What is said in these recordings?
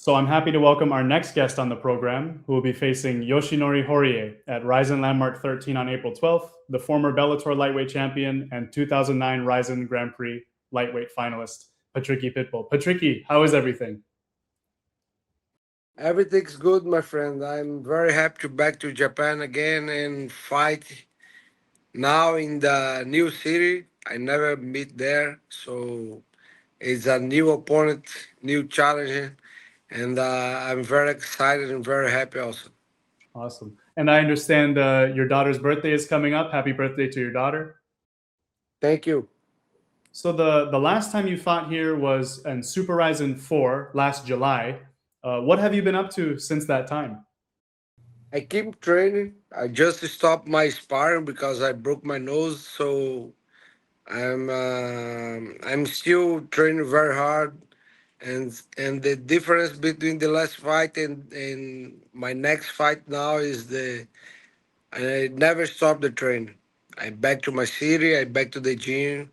So I'm happy to welcome our next guest on the program, who will be facing Yoshinori Horie at RIZIN Landmark 13 on April 12th, the former Bellator lightweight champion and 2009 RIZIN Grand Prix lightweight finalist, Patricky Pitbull. Patricky, how is everything? Everything's good, my friend. I'm very happy to back to Japan again and fight now in the new city. I never meet there, so it's a new opponent, new challenge, and I'm very excited and very happy also. Awesome. And I understand your daughter's birthday is coming up. Happy birthday to your daughter. Thank you. So the last time you fought here was in Super RIZIN 4 last July. What have you been up to since that time? I keep training. I just stopped my sparring because I broke my nose, so I'm still training very hard, and the difference between the last fight and my next fight now is the I never stop the training. I back to my city. I back to the gym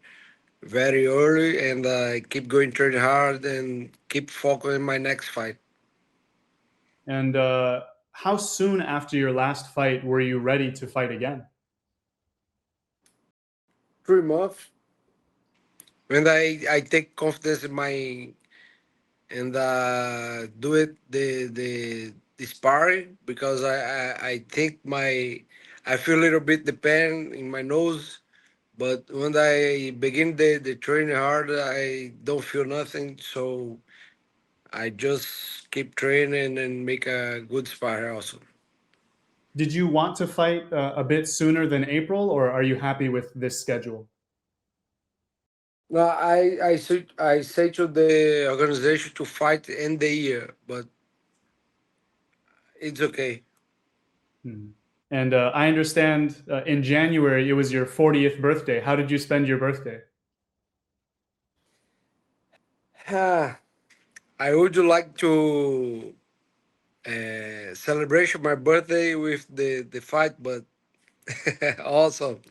very early, and I keep going training hard and keep focusing my next fight. And how soon after your last fight were you ready to fight again? 3 months, and I take confidence in my and do it the sparring because I think I feel a little bit the pain in my nose, but when I begin the training hard, I don't feel nothing. So I just keep training and make a good spar also. Did you want to fight a bit sooner than April, or are you happy with this schedule? No, I say to the organization to fight in the year, but it's okay. Hmm. And I understand in January it was your 40th birthday. How did you spend your birthday? I would like to celebration my birthday with the fight, but awesome.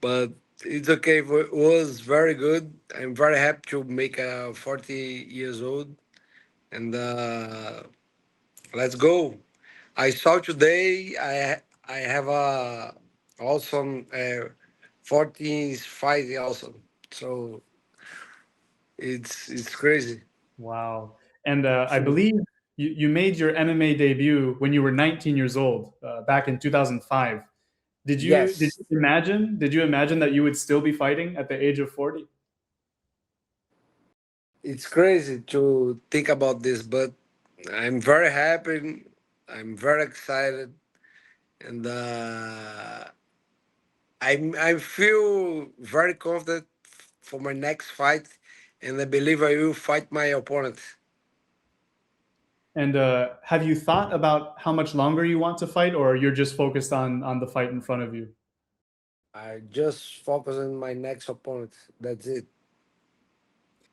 But it's okay. It was very good. I'm very happy to make 40 years old, and let's go. I saw today. I have a awesome 40s fight also. So it's crazy. Wow. And I believe you made your MMA debut when you were 19 years old, back in 2005. Yes, Did you imagine that you would still be fighting at the age of 40? it's crazy to think about this, but I'm very happy. I'm very excited, and I feel very confident for my next fight, and I believe I will fight my opponent. And have you thought about how much longer you want to fight, or you're just focused on the fight in front of you? I just focus on my next opponent. That's it.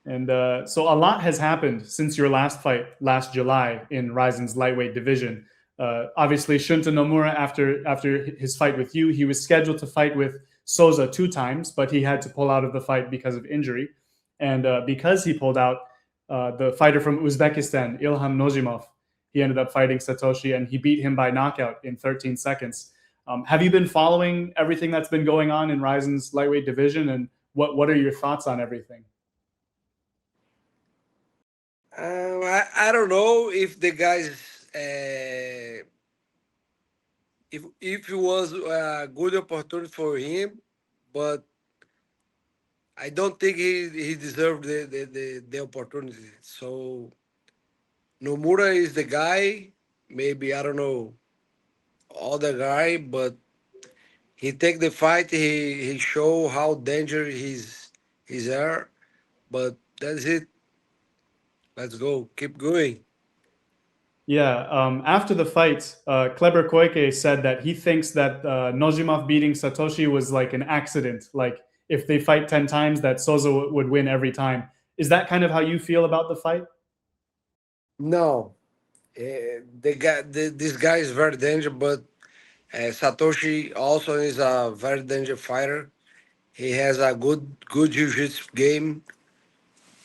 And so a lot has happened since your last fight last July in RIZIN's lightweight division. Obviously, Shunta Nomura, after his fight with you, he was scheduled to fight with Souza 2 times, but he had to pull out of the fight because of injury. And because he pulled out, the fighter from Uzbekistan, Ilham Nozimov, he ended up fighting Satoshi, and he beat him by knockout in 13 seconds. Have you been following everything that's been going on in RIZIN's lightweight division, and what are your thoughts on everything? I don't know if the guys if it was a good opportunity for him, but I don't think he deserved the opportunity. So Nomura is the guy. Maybe I don't know other guy, but he take the fight. He show how dangerous he's there. But that's it. Let's go. Keep going. Yeah, after the fight, Kleber Koike said that he thinks that Nozimov beating Satoshi was like an accident. Like if they fight 10 times, that Souza would win every time. Is that kind of how you feel about the fight? No, this guy is very dangerous. But Satoshi also is a very dangerous fighter. He has a good jiu-jitsu game,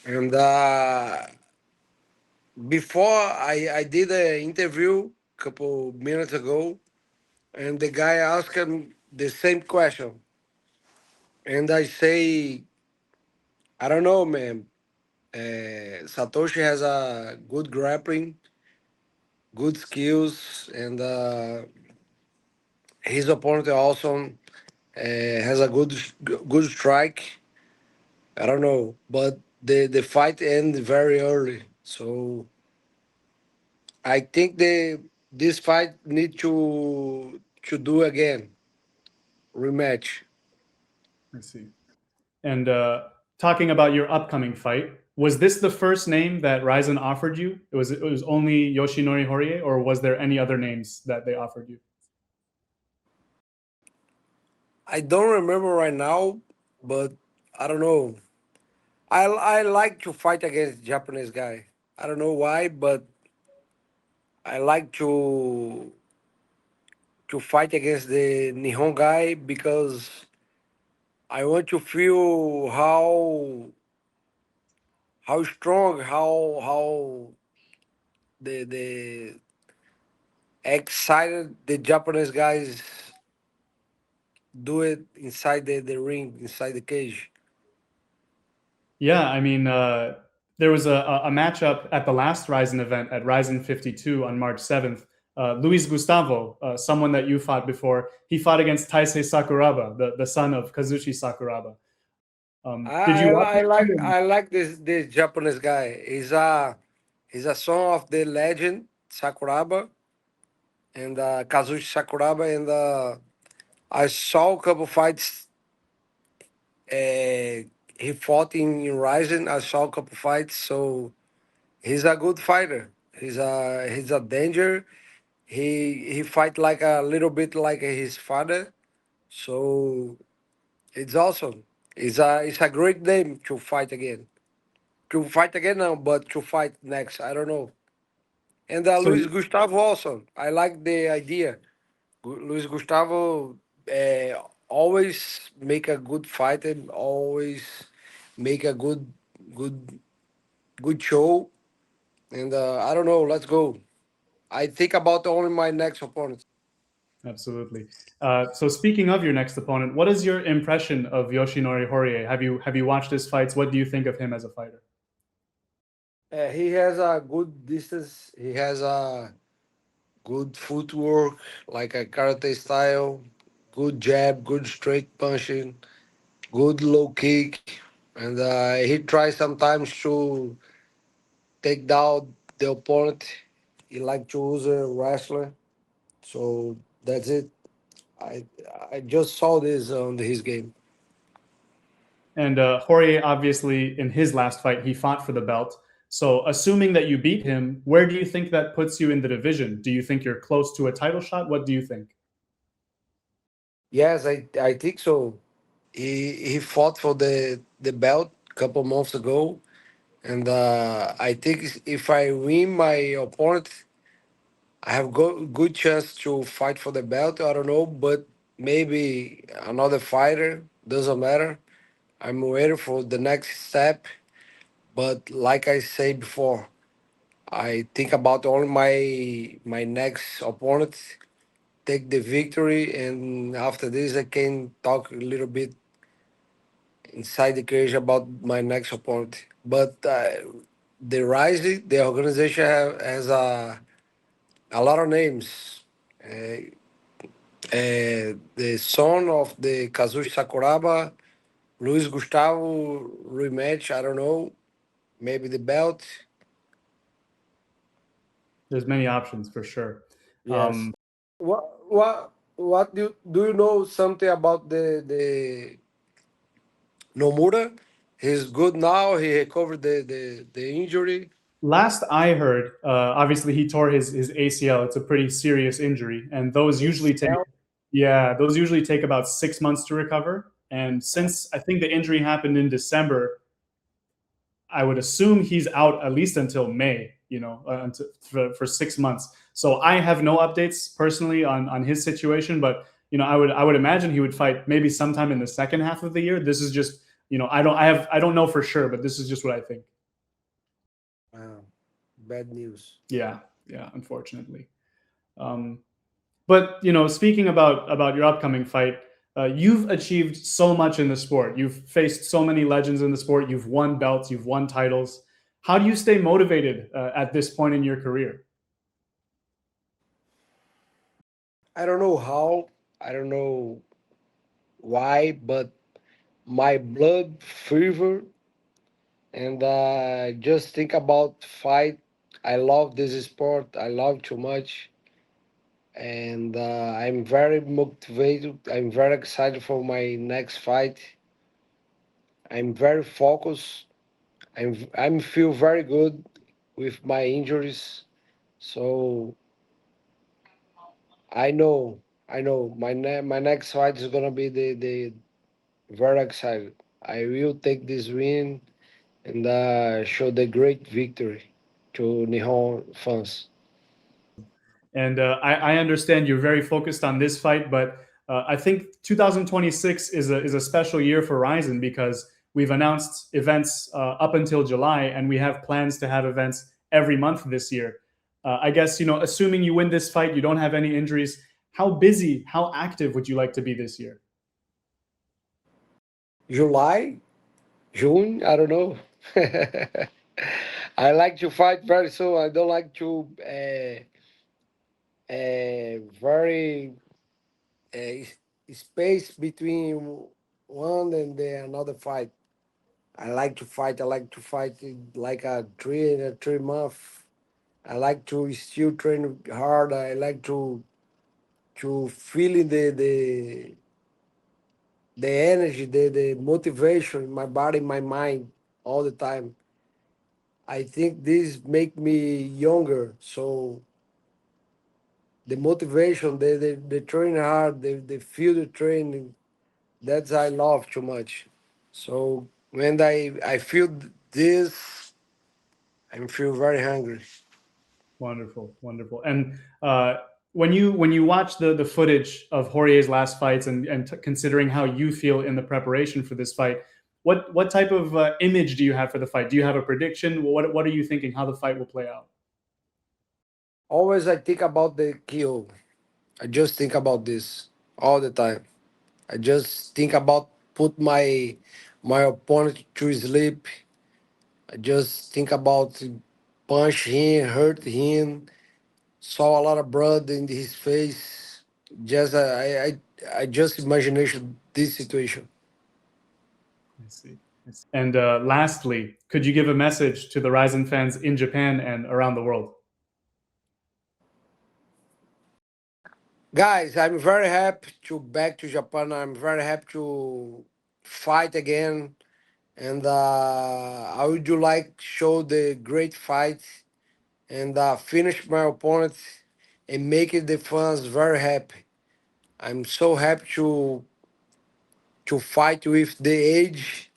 and before I did an interview a couple minutes ago, and the guy asked him the same question, and I say, I don't know, man. Satoshi has a good grappling, good skills, and his opponent also has a good strike. I don't know, but the fight ended very early, so I think this fight need to do again rematch. I see. And talking about your upcoming fight, was this the first name that RIZIN offered you? It was only Yoshinori Horie, or was there any other names that they offered you? I don't remember right now, but I don't know. I like to fight against Japanese guy. I don't know why, but I like to fight against the Nihon guy because I want to feel how strong, how the excited the Japanese guys do it inside the ring, inside the cage. Yeah, I mean, there was a matchup at the last RIZIN event at RIZIN 52 on March 7th. Luis Gustavo, someone that you fought before, he fought against Taisei Sakuraba, the son of Kazushi Sakuraba. Did you watch that fight? I like this Japanese guy. He's a son of the legend Sakuraba and Kazushi Sakuraba, and I saw a couple fights. He fought in Ryzen. I saw a couple fights, so he's a good fighter. He's a danger. He fight like a little bit like his father, so it's awesome. It's a great name to fight again. To fight again now, but to fight next, I don't know. And So Luis Gustavo also. I like the idea. Luis Gustavo always make a good fight and always make a good, good show. And I don't know. Let's go. I think about only my next opponent. absolutely. So speaking of your next opponent, what is your impression of Yoshinori Horie? Have you watched his fights? What do you think of him as a fighter? He has a good distance. He has a good footwork, like a karate style. Good jab, good straight punching, good low kick, and he tries sometimes to take down the opponent. He like to use a wrestler, so that's it. I I just saw this on his game. And Horie, obviously, in his last fight, he fought for the belt. So, assuming that you beat him, where do you think that puts you in the division? Do you think you're close to a title shot? What do you think? Yes, I think so. He fought for the belt a couple months ago, and I think if I win my opponent, I have good chance to fight for the belt. I don't know, but maybe another fighter doesn't matter. I'm waiting for the next step. But like I said before, I think about all my next opponent, take the victory, and after this I can talk a little bit inside the cage about my next opponent. But the Rising, the organization has a lot of names. The son of the Kazushi Sakuraba, Luis Gustavo rematch. I don't know. Maybe the belt. There's many options for sure. Yes. What do you know something about the Nomura? He's good now. He recovered the injury. Last I heard, obviously he tore his ACL. It's a pretty serious injury, and those usually take ACL. those usually take about 6 months to recover. And since I think the injury happened in December, I would assume he's out at least until May, until, for 6 months. So I have no updates personally on his situation, but I would imagine he would fight maybe sometime in the second half of the year. This is just I don't know for sure, but this is just what I think. Wow. bad news. Yeah, unfortunately. Um, but speaking about your upcoming fight, you've achieved so much in the sport. You've faced so many legends in the sport. You've won belts. You've won titles. How do you stay motivated at this point in your career? I don't know how, I don't know why, but my blood fever, and just think about fight. I love this sport. I love too much, and I'm very motivated. I'm very excited for my next fight. I'm very focused. I'm feel very good with my injuries. So I know, I know my next fight is gonna be the very excited. I will take this win and show the great victory to Nihon fans. And I understand you're very focused on this fight, but I think 2026 is a special year for RIZIN because we've announced events up until July, and we have plans to have events every month this year. I guess assuming you win this fight, you don't have any injuries. How busy, how active would you like to be this year? July, June, I don't know. I like to fight very soon. I don't like to very space between one and the another fight. I like to fight. I like to fight in like a 3 month. I like to still train hard. I like to feel in the energy, the motivation in my body, my mind all the time. I think this make me younger. So the motivation, the train hard, the feel the training, that's I love too much. So when I feel this, I feel very hungry. Wonderful, wonderful. And when you watch the footage of Jorge's last fights and considering how you feel in the preparation for this fight, what type of image do you have for the fight? Do you have a prediction? What are you thinking how the fight will play out? Always I think about the kill. I just think about this all the time. I just think about put my opponent to sleep. I just think about punch him, hurt him, saw a lot of blood in his face. Just I just imagination this situation. I see. And lastly, could you give a message to the RIZIN fans in Japan and around the world? Guys, I'm very happy to back to Japan. I'm very happy to fight again, and I would like show the great fight and finish my opponent and make it the fans very happy. I'm so happy to fight with the age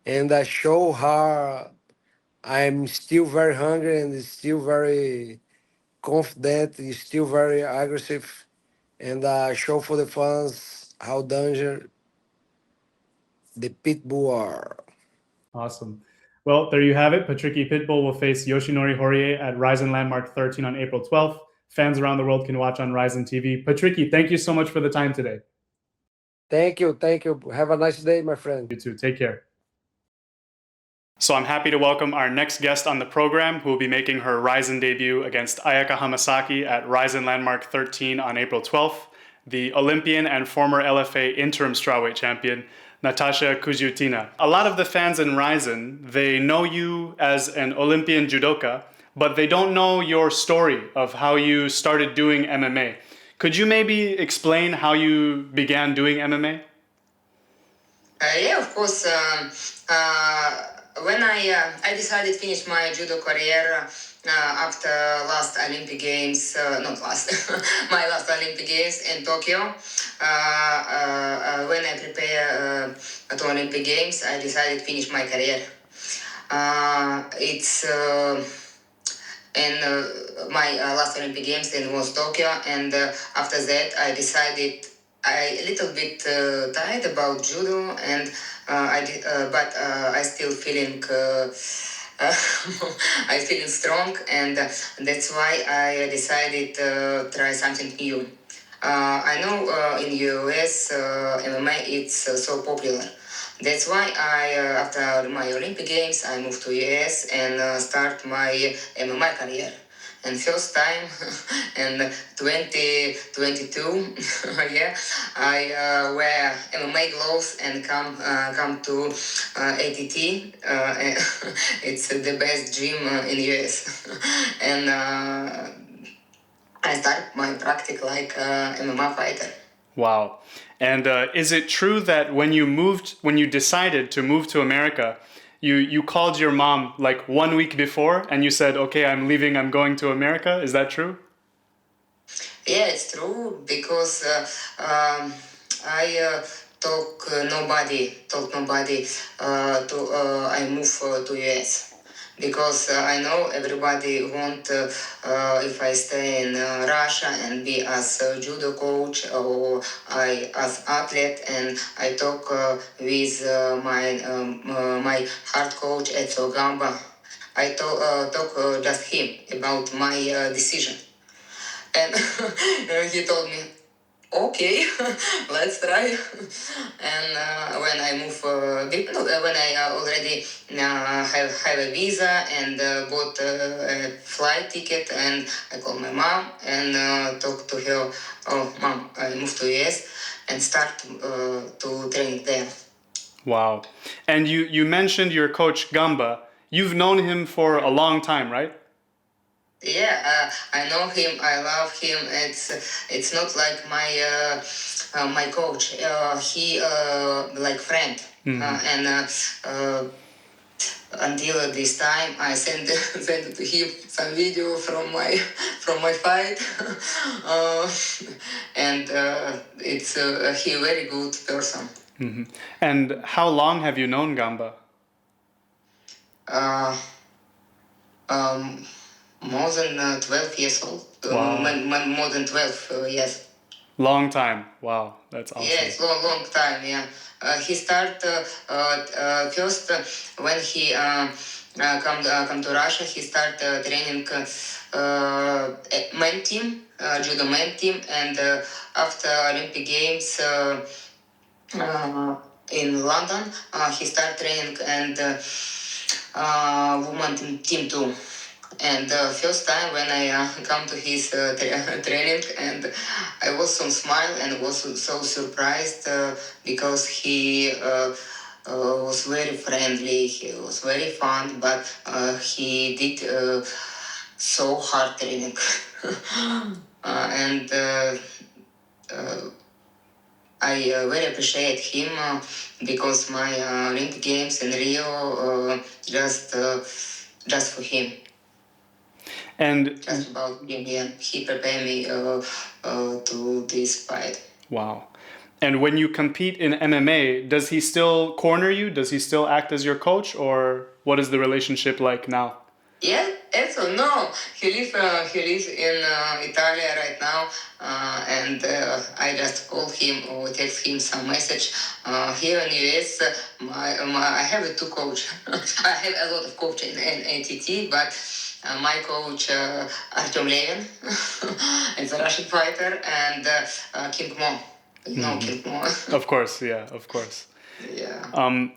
and show her I'm still very hungry and still very confident, and still very aggressive, and show for the fans how danger the pitbull are. Awesome. Well, there you have it. Patricky Pitbull will face Yoshinori Horie at RIZIN Landmark 13 on April 12th. Fans around the world can watch on RIZINtv. Patricky, thank you so much for the time today. Thank you, thank you. Have a nice day, my friend. You too. Take care. So I'm happy to welcome our next guest on the program, who will be making her RIZIN debut against Ayaka Hamasaki at RIZIN Landmark 13 on April 12th, the Olympian and former LFA interim strawweight champion, Natascha Kuziutina. A lot of the fans in RIZIN, they know you as an Olympian judoka, but they don't know your story of how you started doing MMA. Could you maybe explain how you began doing MMA? Yeah, of course. When I decided to finish my judo career after last Olympic Games, not last, my last Olympic Games in Tokyo. When I prepare to Olympic Games, I decided to finish my career. It's and my last Olympic Games then was Tokyo, and after that I decided I a little bit tired about judo, and but I still feeling I feeling strong, and that's why I decided to try something new. I know in US MMA it's so popular. That's why after my Olympic Games, I moved to US and start my MMA career. And first time in 2022, yeah, I wear MMA gloves and come to ATT. It's the best gym in US, and I start my practice like MMA fighter. Wow. And is it true that when you decided to move to America, you called your mom like 1 week before and you said, okay, I'm leaving, I'm going to America? Is that true? Yeah, it's true because I told nobody to I move to US because I know everybody want if I stay in Russia and be as a judo coach or I as athlete, and I talk with my hard coach at Gamba. I talk just him about my decision, and he told me, okay, let's try. And when I move, when I already have a visa and bought a flight ticket, and I called my mom and talked to her. Oh, mom, I moved to US and start to train there. Wow. And you mentioned your coach Gamba. You've known him for a long time, right? Yeah, I know him. I love him. It's not like my coach. He like friend. And until this time, I sent sent to him some video from my fight, uh, and it's he very good person. And how long have you known Gamba? Uh, um, more than 12 years old. Wow. More than 12 years. Long time. Wow, that's awesome. Yes, long time. Yeah, he start first when he come to Russia. He start training men team, judo men team, and after Olympic Games in London, he start training and woman team too. And first time when I come to his training, and I was so smile and was so surprised because he was very friendly, he was very fun, but he did so hard training. And I very appreciate him because my Olympic Games in Rio just for him. And Just about him, yeah. He prepared me to this fight. wow. And when you compete in MMA, does he still corner you? Does he still act as your coach, or what is the relationship like now? Yeah, also no. He lives in Italy right now, and I just call him or text him some message. Here in US, I have two coach. I have a lot of coach in ATT, but my coach Artem Levin, is a Russian fighter, and King Mo. You know King Mo. Of course, yeah, of course. Yeah.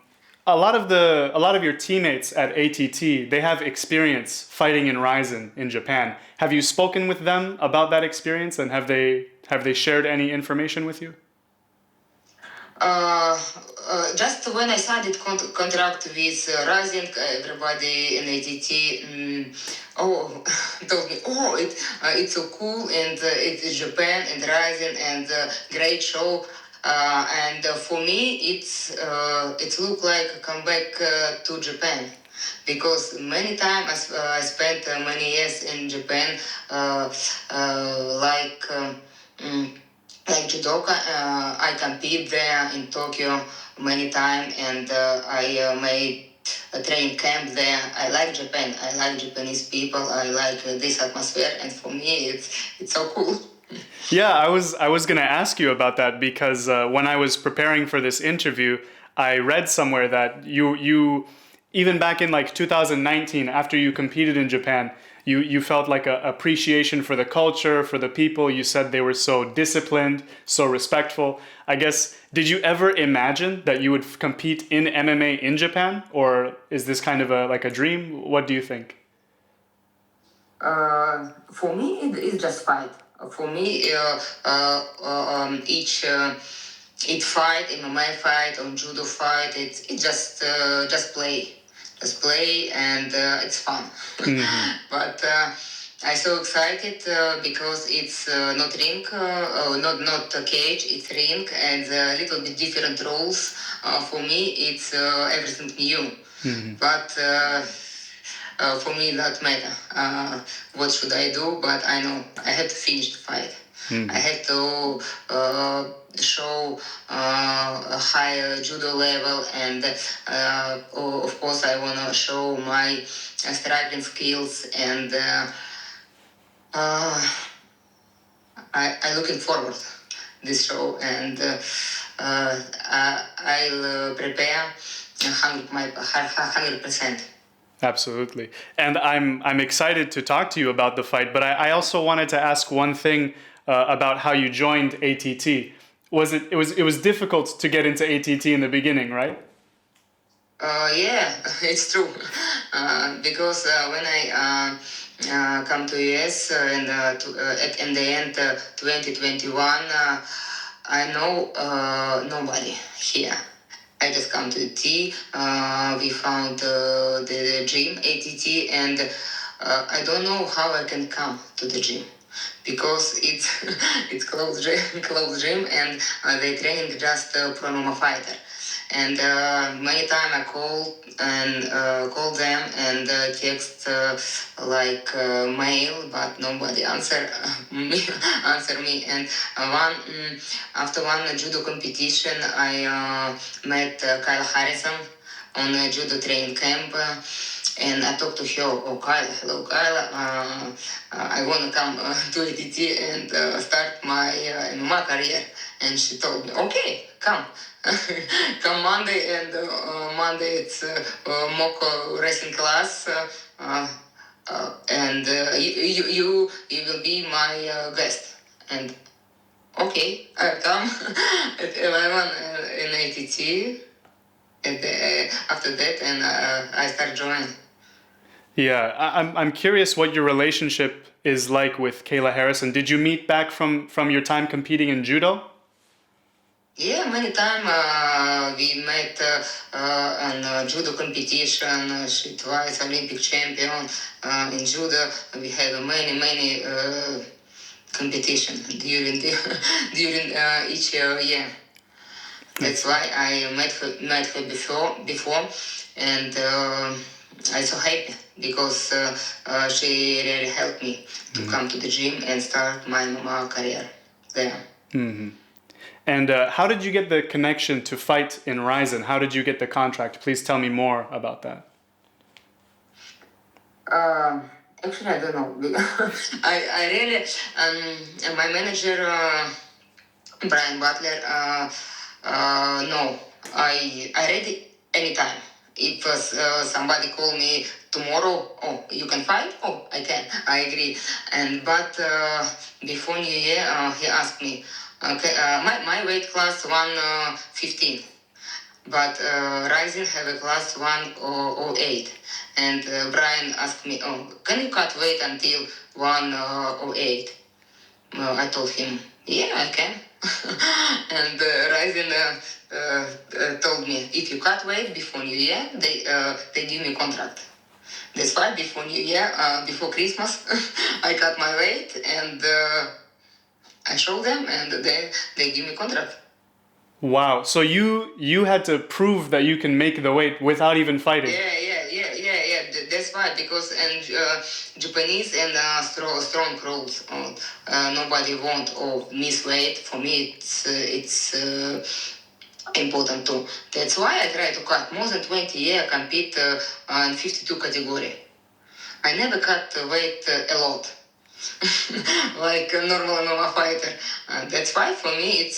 A lot of your teammates at ATT, they have experience fighting in RIZIN in Japan. Have you spoken with them about that experience, and have they shared any information with you? Just when I signed contract with RIZIN, everybody in ATT told me, oh, it's so cool, and it's Japan and RIZIN and great show. And for me, it looked like a comeback to Japan. Because many times I spent many years in Japan, like judoka, I compete there in Tokyo many times, and I made a training camp there. I like Japan. I like Japanese people. I like this atmosphere, and for me, it's so cool. Yeah, I was gonna ask you about that because when I was preparing for this interview, I read somewhere that you even back in like 2019, after you competed in Japan, you felt like a appreciation for the culture, for the people. You said they were so disciplined, so respectful. I guess, did you ever imagine that you would compete in MMA in Japan, or is this kind of like a dream? What do you think? For me, it's just fight. For me, each fight, MMA fight or judo fight, it's just play, and it's fun. But I'm so excited because it's not ring, not a cage, it's ring, and a little bit different rules. For me, it's everything new. But for me, that matter. What should I do? But I know I have to finish the fight. I have to show a higher judo level, and of course, I wanna show my striking skills, and I looking forward this show, and I'll prepare 100%. Absolutely. And I'm excited to talk to you about the fight, but I also wanted to ask one thing about how you joined ATT. It was difficult to get into ATT in the beginning, right? Yeah, it's true. Because when I come to US in the end 2021, I know nobody here. I just come to T. We found the gym ATT, and I don't know how I can come to the gym because it's it's closed gym, and they training just pro MMA fighter. And many time I call them and text mail, but nobody answer me. And after one judo competition, I met Kyle Harrison on a judo training camp. And I talked to her. Oh, Kyle, hello, Kyle. I want to come to ATT and start my MMA career. And she told me, okay, come. Come Monday, and Monday it's mock wrestling class. And you will be my guest. And okay, I come at 11 in ATT. And after that, and I start joining. Yeah, I'm curious what your relationship is like with Kayla Harrison. Did you meet back from your time competing in judo? Yeah, many time we met on judo competition. She twice Olympic champion in judo. We have many competition during during each year. That's why I met her before, and I'm so happy because she really helped me to come to the gym and start my MMA career there. And how did you get the connection to fight in RIZIN? How did you get the contract? Please tell me more about that. Actually, I don't know. I really, my manager, Brian Butler, no, I ready anytime. If somebody call me tomorrow, oh, you can fight? Oh, I can. I agree. But before New Year, he asked me, okay, my weight class 115. But RIZIN have a class 108. And Brian asked me, oh, can you cut weight until 108? I told him, yeah, I can. And RIZIN told me, if you cut weight before New Year, they give me contract. That's why before New Year, before Christmas, I cut my weight, and I show them, and they give me contract. Wow, so you had to prove that you can make the weight without even fighting. Yeah. That's why, because Japanese and strong rules, nobody want or miss weight. For me, it's important too. That's why I try to cut more than 20 years. Compete in 52 category. I never cut weight a lot, like a normal MMA fighter. That's why for me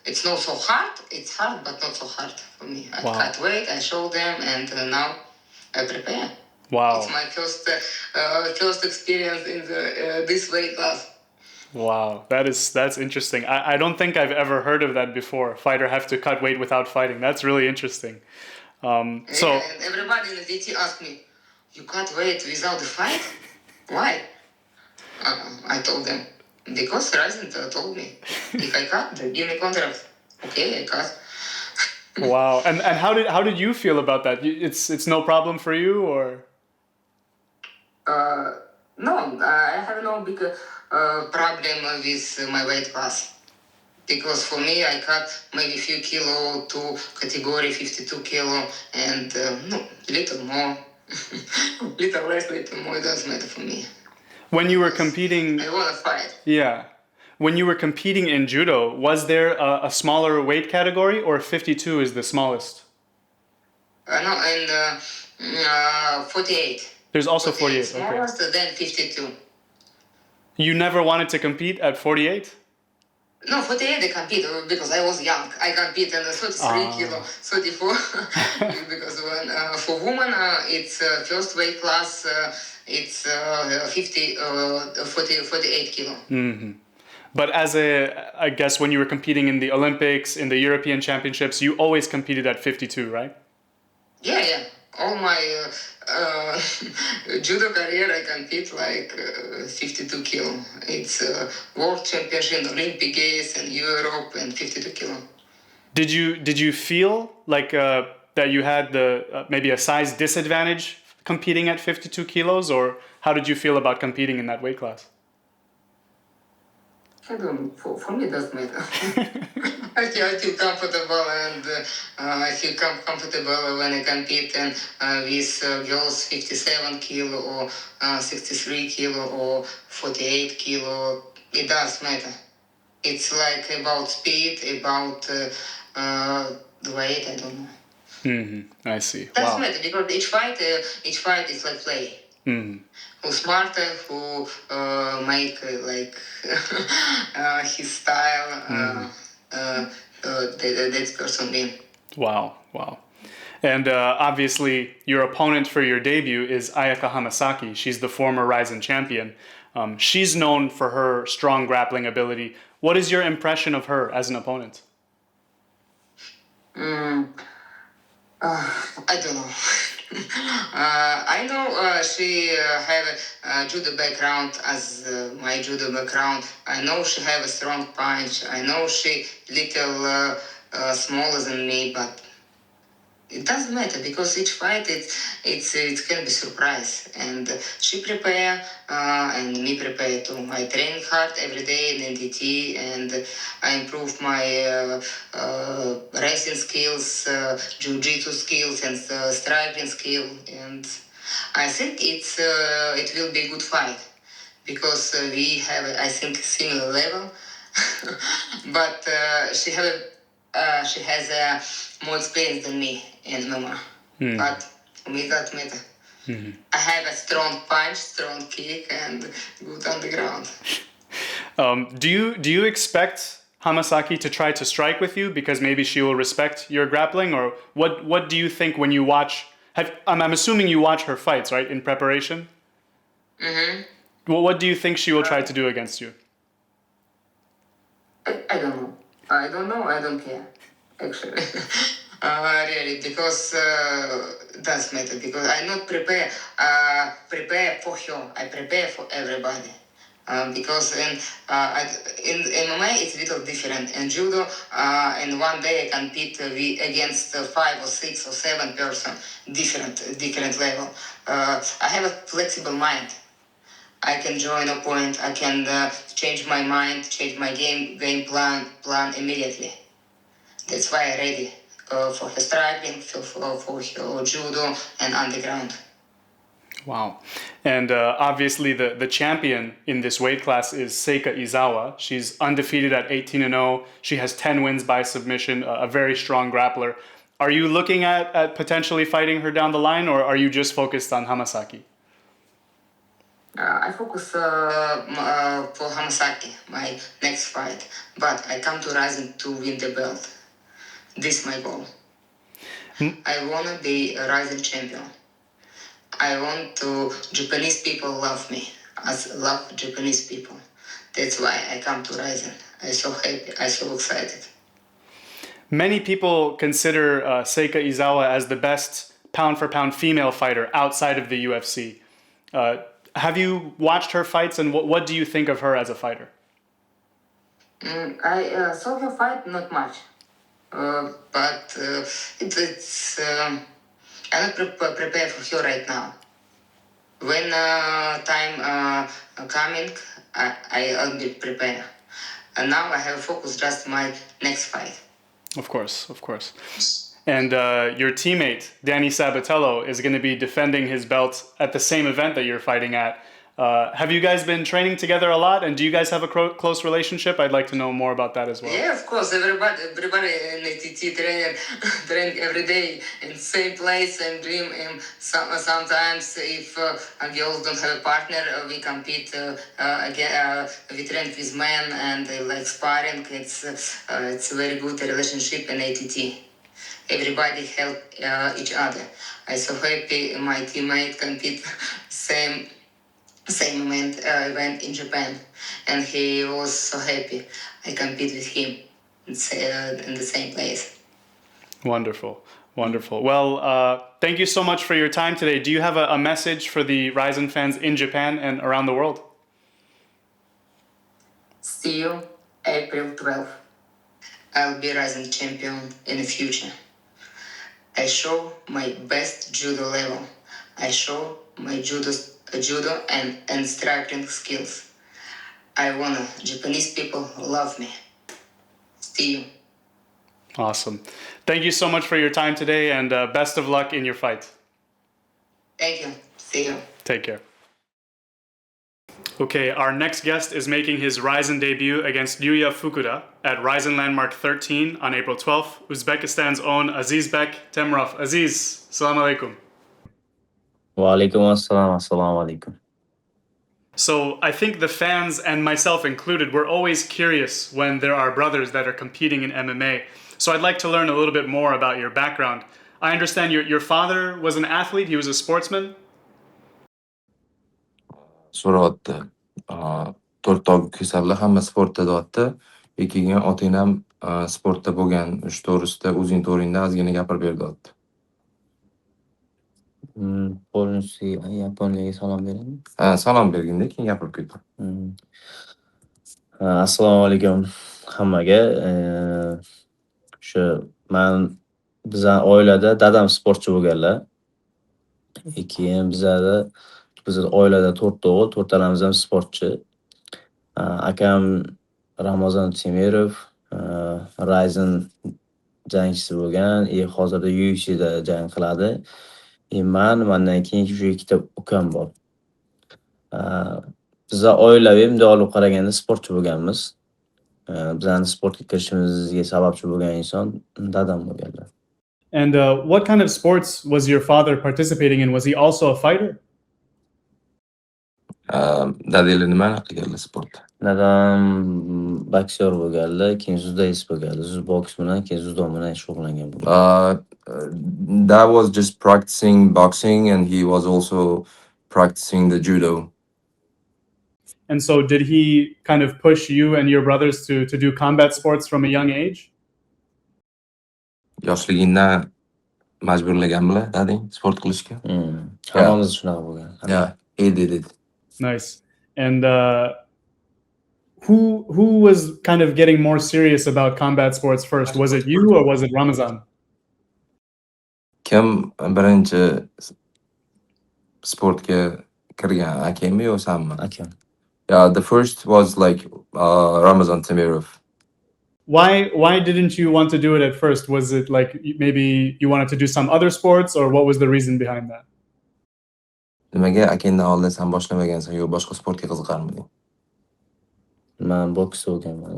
it's not so hard. It's hard, but not so hard for me. I cut weight, I show them, and now I prepare. Wow. It's my first experience in this weight class. Wow. That's interesting. I don't think I've ever heard of that before. Fighter have to cut weight without fighting. That's really interesting. So Yeah, and everybody in the DT asked me, "You cut weight without the fight? Why?" I told them, "Because RIZIN told me, if I cut, they give me contract." Okay, I cut. wow. And how did you feel about that? It's no problem for you, or? No, I have no big problem with my weight class. Because for me, I cut maybe few kilo to category 52 kilo and no, little more, little less, little more, it doesn't matter for me. When you were competing, I want to fight. yeah. When you were competing in judo, was there a smaller weight category, or 52 is the smallest? No, and 48. There's also 48. Okay. Smallest, then 52. You never wanted to compete at 48? No, 48 I compete because I was young. I compete in 33 kilo, 34. Because when, for women, it's first weight class, it's 48 kilo. But I guess when you were competing in the Olympics, in the European Championships, you always competed at 52, right? Yeah. All my judo career, I compete like 52 kilo. It's World Championship, Olympic Games, and Europe, and 52 kilo. Did you feel like that you had maybe a size disadvantage competing at 52 kilos, or how did you feel about competing in that weight class? I don't. For me, it doesn't matter. I feel comfortable, and I feel comfortable when I compete with girls 57 kilo or 63 kilo or 48 kilo. It does matter. It's like about speed, about the weight. I don't know. I see. Doesn't Wow. matter because each fight is like play. Who smarter, who make like his style, that person win. Wow. And obviously, your opponent for your debut is Ayaka Hamasaki. She's the former RIZIN champion. She's known for her strong grappling ability. What is your impression of her as an opponent? I don't know. I know she have a judo background as my judo background. I know she have a strong punch. I know she little smaller than me, but it doesn't matter because each fight it can be surprise. And she prepare and me prepare too. I train hard every day in NDT and I improve my racing skills, jiu-jitsu skills and striking skill. And I think it will be a good fight because we have I think similar level, but she has more experience than me in MMA. But for me, that matter. I have a strong punch, strong kick, and good on the ground. Do you expect Hamasaki to try to strike with you because maybe she will respect your grappling, or what do you think when you watch? I'm assuming you watch her fights, right, in preparation. Well, what do you think she will try to do against you? I don't know. I don't care, actually. Really, because it does matter. Because I not prepare for her. I prepare for everybody. Because in MMA it's a little different. In judo, in one day I compete against 5 or 6 or 7 person, different level. I have a flexible mind. I can join a point. I can change my mind, change my game plan immediately. That's why I'm ready for her striking, for her judo and underground. Wow. And obviously the champion in this weight class is Seika Izawa. She's undefeated at 18-0. She has 10 wins by submission, a very strong grappler. Are you looking at potentially fighting her down the line, or are you just focused on Hamasaki? I focus for Hamasaki, my next fight. But I come to RIZIN to win the belt. This is my goal. I want to be a RIZIN champion. I want to Japanese people love me. Love Japanese people. That's why I come to RIZIN. I'm so happy. I'm so excited. Many people consider Seika Izawa as the best pound-for-pound female fighter outside of the UFC. Have you watched her fights, and what do you think of her as a fighter? I saw her fight not much, but it's I'm not prepared for her right now. When time coming, I'll be prepared. And now I have focus just my next fight. Of course, of course. And your teammate, Danny Sabatello, is going to be defending his belt at the same event that you're fighting at. Have you guys been training together a lot? And do you guys have a close relationship? I'd like to know more about that as well. Yeah, of course. Everybody in the TT train every day in the same place and dream. Sometimes if girls don't have a partner, we compete again. We train with men and like sparring. It's a very good relationship in ATT. Everybody help each other. I'm so happy my teammate compete same event in Japan, and he was so happy. I compete with him in the same place. Wonderful, wonderful. Well, thank you so much for your time today. Do you have a message for the RIZIN fans in Japan and around the world? See you April 12th. I'll be RIZIN champion in the future. I show my best judo level. I show my judo and striking skills. I wanna Japanese people love me. See you. Awesome. Thank you so much for your time today, and best of luck in your fight. Thank you. See you. Take care. Okay, our next guest is making his RIZIN debut against Yuya Fukuda at RIZIN Landmark 13 on April 12th. Uzbekistan's own Azizbek Temirov. Aziz, salam alaikum. Wa alaikum assalam, assalamu alaikum. So I think the fans, and myself included, we're always curious when there are brothers that are competing in MMA. So I'd like to learn a little bit more about your background. I understand your father was an athlete, he was a sportsman. So'rayapti. 4 oy kasablar hamma sportda deyapti. Keyin otang ham sportda bo'lgan. Shu to'g'risida o'zing to'g'ringda ozgina gapirib ber deyapti. Polnusi Yaponiyaga salom bering. Salom berganda keyin gapirib ketdi. Assalomu alaykum hammaga. Shu bizning oilada dadam sportchi bo'lganlar. Keyin bizning oilada 4 o'g'il, 4talamiz ham sportchi. Akam Ramazan Temirov, RIZIN jangchisi bo'lgan, hozirda UFCda jang qiladi. Mendan keyin shu ikkita ukam bor. Biz oilaviy bunday olib qaraganda sportchi bo'lganmiz. Bizning sportga kirishimizga sababchi bo'lgan inson dadam bo'lganlar. And what kind of sports was your father participating in? Was he also a fighter? Dadanglar nimani qilganlar sportda? Dadam boksyor bo'lganlar, keyin zudist bo'lganlar. Boks bilan, keyin zudo bilan shug'ullangan bo'lgan. Dad was just practicing boxing and he was also practicing the judo. And so did he kind of push you and your brothers to do combat sports from a young age? Yoshligingdan majburlaganmilar dading sport qilishga? Hammamiz shunaqa bo'lgan. Yeah, he did it. Nice. And who was kind of getting more serious about combat sports first? Was it you or was it Ramazan? Kim birinchi sportga kirgan, akami yo sanmi? Akam. Yeah, the first was like Ramazan Temirov. Why didn't you want to do it at first? Was it like maybe you wanted to do some other sports, or what was the reason behind that? Nimaga akandan oldin sen boshlamagansan yo boshqa sportga qiziqarmiding? Men boksda o'qiganman.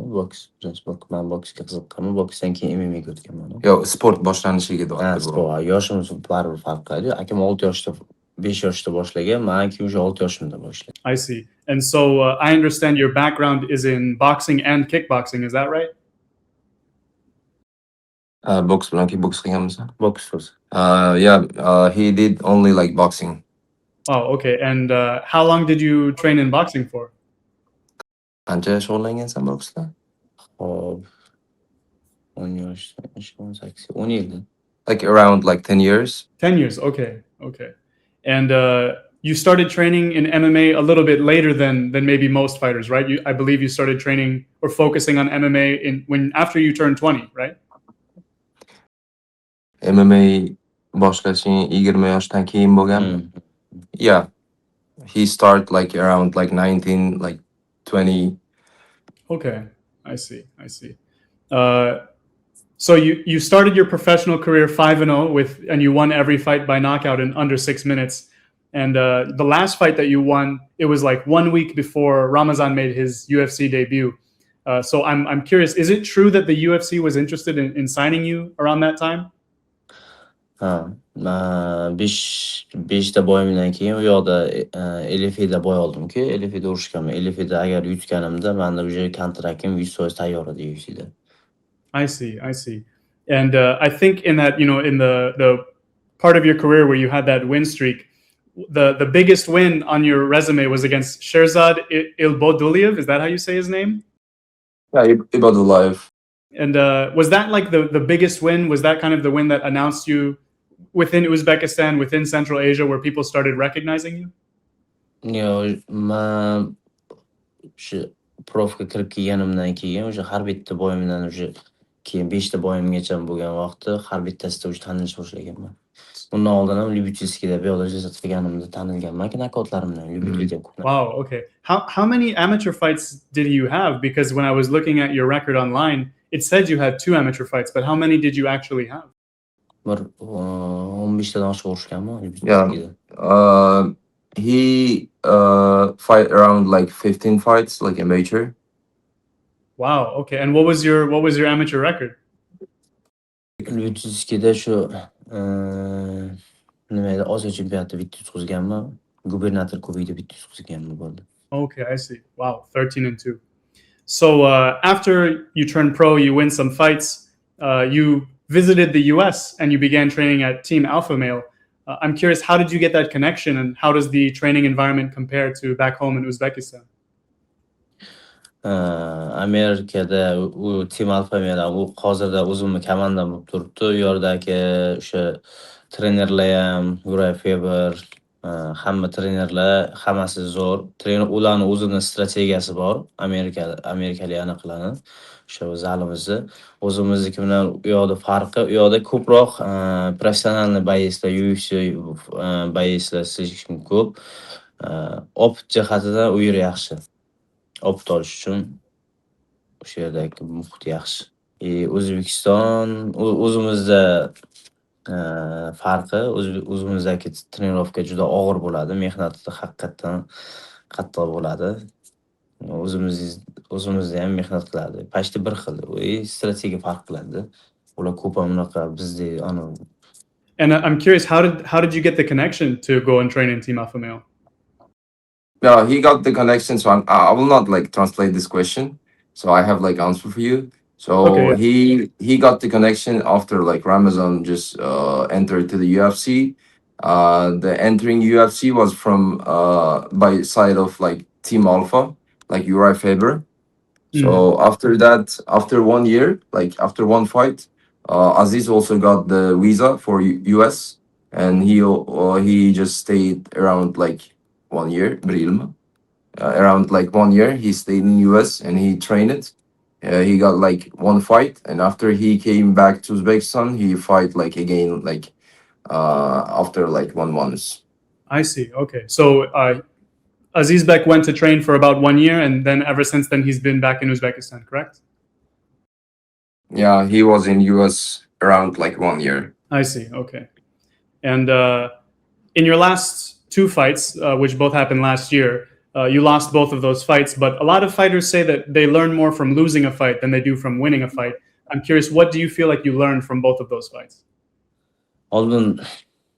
Men boksga qiziqqanman. Boksdan keyin MMAga o'tganman. Yo, sport boshlanishiga deyapti bu. Sport, yoshimiz baribir farq qiladi. Akam 6 yoshda, 5 yoshda boshlagan, men keyin o'sha 6 yoshimda boshladim. I see. And so I understand your background is in boxing and kickboxing, is that right? Boks bilan kickbox qilganmisan? Boks. Yeah, he did only like boxing. Wow, okay. And how long did you train in boxing for? Qancha shug'ullangansan boksda? Hop, 10 yoshdan 18, 10 yildan. Like around like 10 years. 10 years. Okay, okay. And you started training in MMA a little bit later than maybe most fighters, right? I believe you started training or focusing on MMA after you turned 20, right? MMA boshlashing 20 yoshdan keyin bo'lganmi? Yeah. He started like around like 19, like 20. Okay, I see. I see. So you started your professional career 5-0 and you won every fight by knockout in under 6 minutes. And the last fight that you won, it was like 1 week before Ramazan made his UFC debut. So I'm curious, is it true that the UFC was interested in signing you around that time? Ha, 5 boyimdan keyin u yoqda Elifida boy oldim-ku, Elifida urushganman. Elifida agar yutganimda menda уже kontraktim 100% tayyor edi UFCda. I see, I see. And I think in that, in the part of your career where you had that win streak, the biggest win on your resume was against Sherzad Ilboduliev. Is that how you say his name? Yeah, Ibadullah. And was that like the biggest win? Was that kind of the win that announced you within Uzbekistan, within Central Asia, where people started recognizing you? Yo, men shu profga kirib kelganimdan keyin уже har bitta boyimdan уже keyin 5 boyimgacha bo'lgan vaqtda har bittasida уже tanilishni boshlaganman. Bundan oldin ham Lyubitski'da bu yoqda ijozat qilganimda tanilganman, knokotlarimdan Lyubitski'da ko'p. Wow, okay. How many amateur fights did you have? Because when I was looking at your record online, it said you had 2 amateur fights, but how many did you actually have? Bir 15 tadan oshiq urushganman Yeah. Lyubitski'da. He fight around like 15 fights, like amateur. Wow, okay. And what was your amateur record? Lyubitski'da shu nima edi, Osiyo chempionatida bitta yutqizganman, gubernator kubida bitta yutqizganman bo'ldi. Okay, I see. Wow, 13-2. So after you turned pro, you win some fights. You visited the US and you began training at Team Alpha Male. I'm curious, how did you get that connection, and how does the training environment compare to back home in Uzbekistan? Amerikada u Team Alpha Male u hozirda o'zimni komandam bo'lib turibdi. U yerdagi o'sha trenerlar ham, Guray Feber, hamma trenerlar hammasi zo'r. Ularning o'zining strategiyasi bor. Amerikalik aniqlarni. O'sha zalimizni o'zimizniki bilan u yoqda farqi, u yoqda ko'proq professional boyslar, UFC boyslar slishim ko'p. Opit jihatidan u yer yaxshi. Opit olish uchun o'sha yerdagi muhit yaxshi. O'zbekiston o'zimizda farqi, o'zimizdagi trenirovka juda og'ir bo'ladi, mehnati haqiqatan qattiq bo'ladi. O'zimizda ham mehnat qiladi. Почти bir xil. Strategiya farq qiladi. Ular ko'p ham unaqa bizdek And I'm curious, how did you get the connection to go and train in Team Alpha Male? Yeah, he got the connection. So I will not like translate this question. So I have like answer for you. So Okay, yeah. he got the connection after like Ramazan just entered to the UFC. The entering UFC was from by side of like Team Alpha, like Uri Faber. So after that, after 1 year, like after one fight, Aziz also got the visa for US, and he just stayed around like 1 year, around like 1 year, he stayed in US and he trained it. He got like one fight, and after he came back to Uzbekistan, he fight like again like after like 1 month. I see. Okay. So Azizbek went to train for about 1 year, and then ever since then he's been back in Uzbekistan, correct? Yeah, he was in US around like 1 year. I see. Okay. And in your last 2 fights, which both happened last year, you lost both of those fights, but a lot of fighters say that they learn more from losing a fight than they do from winning a fight. I'm curious, what do you feel like you learned from both of those fights? Oldin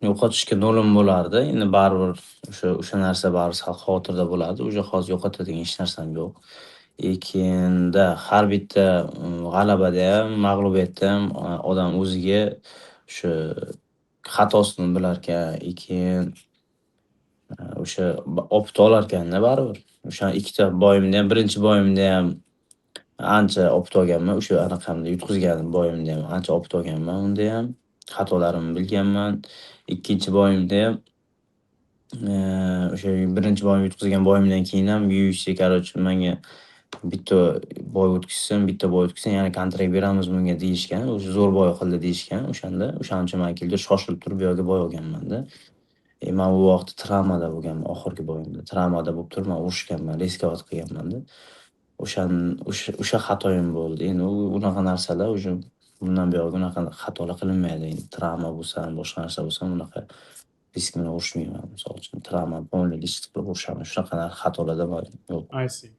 yo'qotishga nolim bo'lardi. Endi baribir o'sha narsa baribir sal xotirda bo'ladi. O'sha hozir yo'qotadigan hech narsam yo'q. Lekin har bitta g'alabada ham, mag'lubiyatda ham odam o'ziga o'sha xatosini bilar ekan. Lekin O'sha opit olarkanda baribir. O'sha ikkita boyimda ham, birinchi boyimda ham ancha opit olganman. O'sha anaqamda yutqizganim boyimda ham ancha opit olganman. Unda ham xatolarimni bilganman. Ikkinchi boyimda ham o'sha birinchi boyim yutqizgan boyimdan keyin ham UFC короче menga bitta boy o'tkazsin, yana kontrakt beramiz bunga deyishgan. O'sha zo'r boy qildi deyishgan o'shanda. O'shaning uchun men kelib shoshilib turib bu yerga boy olganman-da. Men u vaqtda travmada bo'lganman, oxirgi boyimda. Travmada bo'lib turib men urushganman, riskovat qilganman-da. O'sha xatoyim bo'ldi. Endi unaqa narsalar уже bundan buyon unaqa xatolar qilinmaydi. Endi travma bo'lsa, boshqa narsa bo'lsa unaqa risk bilan urushmayman. Misol uchun travma bo'lmaydi, risk qilib urushaman. Shunaqa xatolarda bor. Yo'q. I see.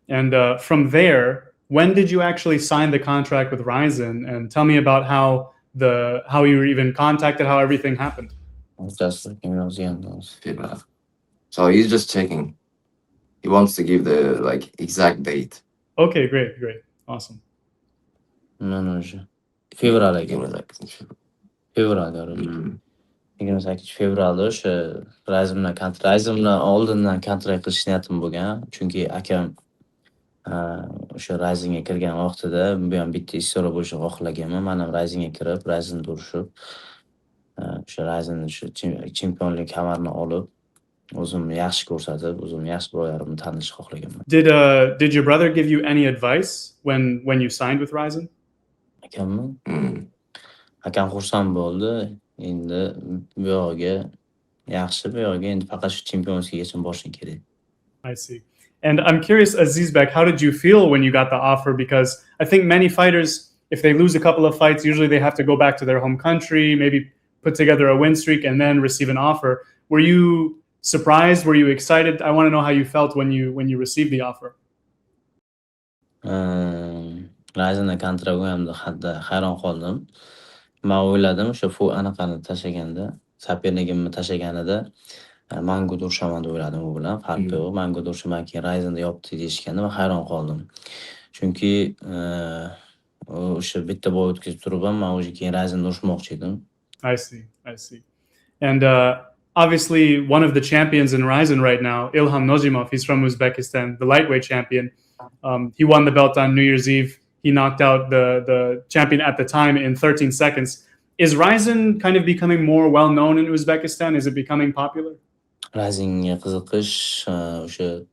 And from there, when did you actually sign the contract with RIZIN? And tell me about how you were even contacted, how everything happened. Just looking at the end. February. So he's just checking. He wants to give the like exact date. Okay, great. Awesome. Men o'sha fevralga Give me keldim. like Fevralda. 28 fevralda o'sha RIZIN bilan oldindan kontrakt qilish niyatim bo'lgan. Chunki akam o'sha RIZINga kirgan vaqtida bu ham bitta istora bo'lishini xohlaganman. Men ham RIZINga kirib, RIZINda urishib, o'sha RIZIN chempionlik kamarini olib, o'zimni yaxshi ko'rsatib, o'zimni yaxshi boylarimni tanishni xohlaganman. Did your brother give you any advice when you signed with RIZIN? Akammi? Akam xursand bo'ldi. Endi bu yerga yaxshi, bu yerga endi faqat shu chempionskigacha borishing kerak. I see. And I'm curious, Azizbek, how did you feel when you got the offer? Because I think many fighters, if they lose a couple of fights, usually they have to go back to their home country, maybe put together a win streak and then receive an offer. Were you surprised? Were you excited? I want to know how you felt when you received the offer. RIZINda kontrakt olganimda hadda hayron qoldim. Men o'yladim, o'sha anaqani tashlaganda, soperligimni tashlaganida Manguda urishaman deb o'yladim u bilan. Farqi yo'q. Manguda urishaman, keyin RIZINda yopdi deyishganda men hayron qoldim. Chunki o'sha bitta boy o'tkazib turib ham men o'sha keyin RIZINda urishmoqchi edim. I see. And obviously, one of the champions in RIZIN right now, Ilham Nozimov, he's from Uzbekistan, the lightweight champion. He won the belt on New Year's Eve. He knocked out the champion at the time in 13 seconds. Is RIZIN kind of becoming more well-known in Uzbekistan? Is it becoming popular? RIZINga qiziqish o'sha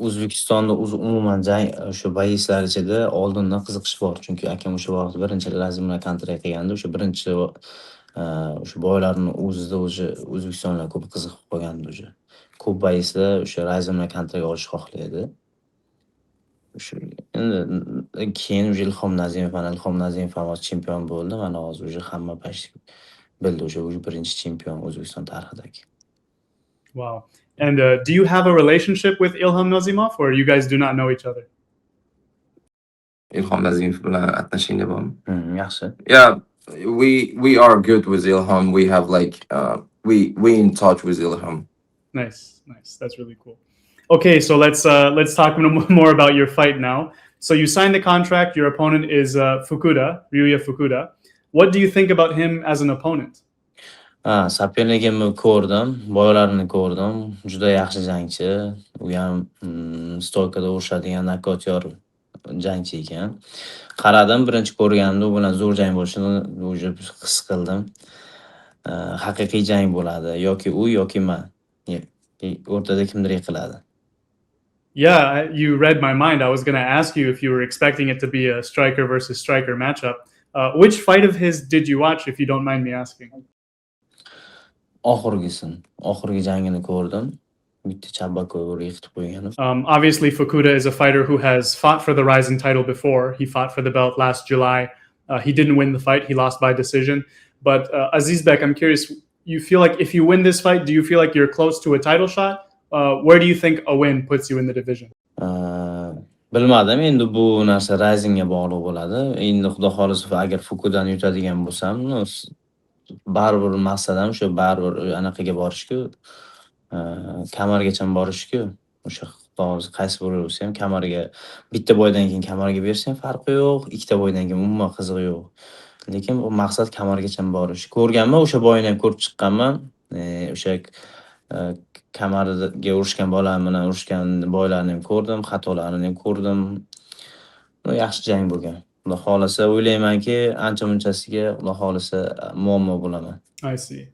O'zbekistonda umuman jang o'sha boislar ichida oldindan qiziqish bor. Chunki akam o'sha vaqt birinchi RIZIN bilan kontrakt qilganda o'sha birinchi o'sha boylarni o'zida o'sha O'zbekistonlar ko'p qiziqib qolgandi o'sha. Ko'p boislar o'sha RIZIN bilan kontrakt olish xohlaydi. O'sha endi keyin o'sha Ilhom Nazimov ham chempion bo'ldi. Mana hozir o'sha hamma bildi o'sha birinchi chempion O'zbekiston tarixidagi. Wow. And do you have a relationship with Ilham Nozimov, or you guys do not know each other? Ilhom Nazimov bilan отношения bormi? Yaxshi. Yeah, we are good with Ilham. We have like we in touch with Ilham. Nice. That's really cool. Okay, so let's talk more about your fight now. So you signed the contract. Your opponent is Ryuya Fukuda. What do you think about him as an opponent? Soperligimni ko'rdim, boylarini ko'rdim. Juda yaxshi jangchi. U ham stoykada urishadigan nakotyor jangchi ekan. Qaradim, birinchi ko'rganimda u bilan zo'r jang bo'lishini o'sha his qildim. Haqiqiy jang bo'ladi, yoki u yoki men. O'rtada kimdir yiqiladi. Yeah, you read my mind. I was going to ask you if you were expecting it to be a striker versus striker matchup. Which fight of his did you watch, if you don't mind me asking? Oxirgi jangini ko'rdim. Bitta chabakov yiqitib qo'ygan. Obviously, Fukuda is a fighter who has fought for the RIZIN title before. He fought for the belt last July. He didn't win the fight. He lost by decision. But Azizbek, I'm curious, you feel like if you win this fight, do you feel like you're close to a title shot? Where do you think a win puts you in the division? Bilmadim, endi bu narsa RIZINga bog'liq bo'ladi. Endi xudo xolisa agar Fukudani yutadigan bo'lsam, baribir maqsadim o'sha baribir anaqaga borishku, kamargacha borishku. O'sha qaysi biri bo'lsa ham kamariga bitta boydan keyin kamariga bersang farqi yo'q, ikkita boydan keyin umuman qizig'i yo'q. Lekin bu maqsad kamargacha borish. Ko'rganman, o'sha boyini ham ko'rib chiqqanman. O'sha kamariga urishgan bolam bilan urishgan boylarni ham ko'rdim, xatolarini ham ko'rdim. Yaxshi jang bo'lgan. Xudo xolasa o'ylaymanki, ancha munchasiga Xudo xolasa muammo bo'laman. I see.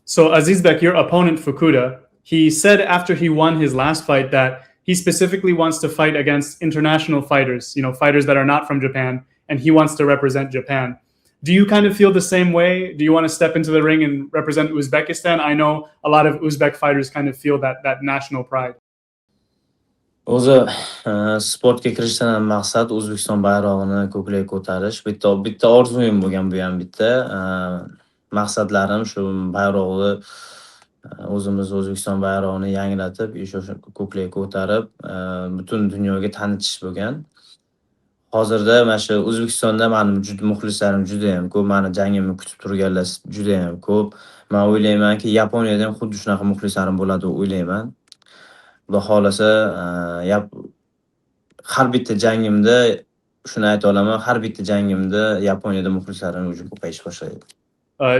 So Azizbek, your opponent Fukuda, he said after he won his last fight that he specifically wants to fight against international fighters, fighters that are not from Japan, and he wants to represent Japan. Do you kind of feel the same way? Do you want to step into the ring and represent Uzbekistan? I know a lot of Uzbek fighters kind of feel that national pride. O'zi sportga kirishdan ham maqsad O'zbekiston bayrog'ini ko'klarga ko'tarish. Bitta orzuyim bo'lgan, bu ham bitta. Maqsadlarim shu bayrog'ni o'zimiz O'zbekiston bayrog'ini yangilatib, o'sha ko'klarga ko'tarib, butun dunyoga tanitish bo'lgan. Hozirda mana shu O'zbekistonda mening muxlislarim juda ham ko'p, meni jangimni kutib turganlar juda ham ko'p. Men o'ylaymanki, Yaponiyada ham xuddi shunaqa muxlislarim bo'ladi deb o'ylayman. Xudo xolasa, har bitta jangimda shuni ayta olaman, har bitta jangimda Yaponiyada muxlislarim uchun ko'payish boshlaydi.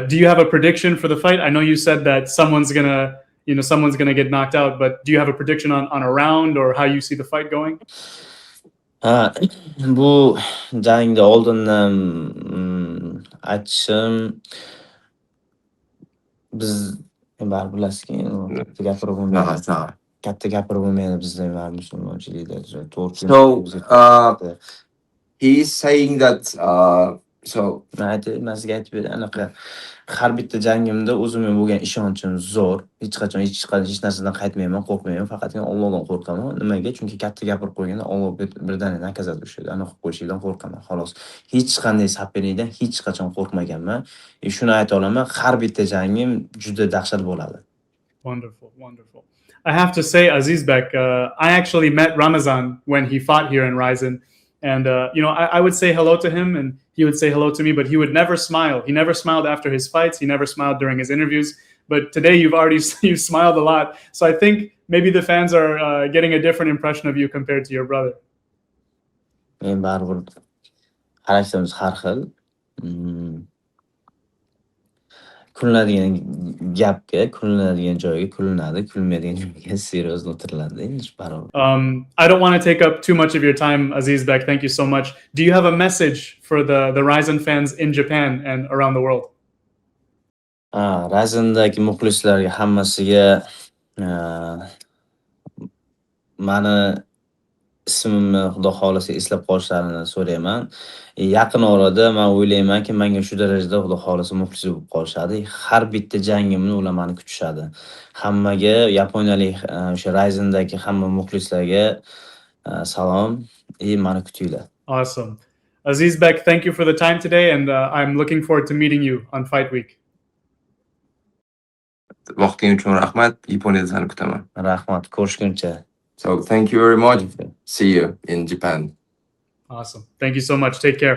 Do you have a prediction for the fight? I know you said that someone's gonna get knocked out, but do you have a prediction on a round or how you see the fight going? Bu jangda oldindan aytishim, biz baribir bilasizki, katta gapirib bo'lmaydi bizda musulmonchilikda. So he's saying that men sizga aytib beraman, anaqa har bitta jangimda o'zimga bo'lgan ishonchim zo'r. Hech qachon hech narsadan qaytmayman, qo'rqmayman, faqatgina Allohdan qo'rqaman. Nimaga? Chunki katta gapirib qo'yganda Alloh birdan nakazat o'shadi. Anaqa qilib qo'yishidan qo'rqaman, xolos. Hech qanday sapinlikdan hech qachon qo'rqmaganman. Shuni ayta olaman, har bitta jangim juda dahshat bo'ladi. Wonderful. I have to say, Azizbek, I actually met Ramazan when he fought here in RIZIN. And, I would say hello to him and he would say hello to me, but he would never smile. He never smiled after his fights. He never smiled during his interviews. But today you've smiled a lot. So I think maybe the fans are getting a different impression of you compared to your brother. Baribir xarakterimiz har xil. Kulinadigan gapga, kulinadigan joyga kulinadi, kulinmaydigan joyga serious o'tiriladi. I don't want to take up too much of your time, Azizbek. Thank you so much. Do you have a message for the RIZIN fans in Japan and around the world? RIZINdagi muxlislarga hammasiga meni ismimni Xudo xolasa eslab qolishlarini so'rayman. Yaqin orada men o'ylaymanki, menga shu darajada Xudo xolasa muxlis bo'lib qolishadi. Har bitta jangimni ular meni kutishadi. Hammaga, yaponiyalik o'sha RIZINdagi hamma muxlislarga salom, meni kutinglar. Awesome. Azizbek, thank you for the time today and I'm looking forward to meeting you on Fight Week. Vaqting uchun rahmat. Yaponiyada seni kutaman. Rahmat, ko'rishguncha. So thank you very much. See you in Japan. Awesome. Thank you so much. Take care.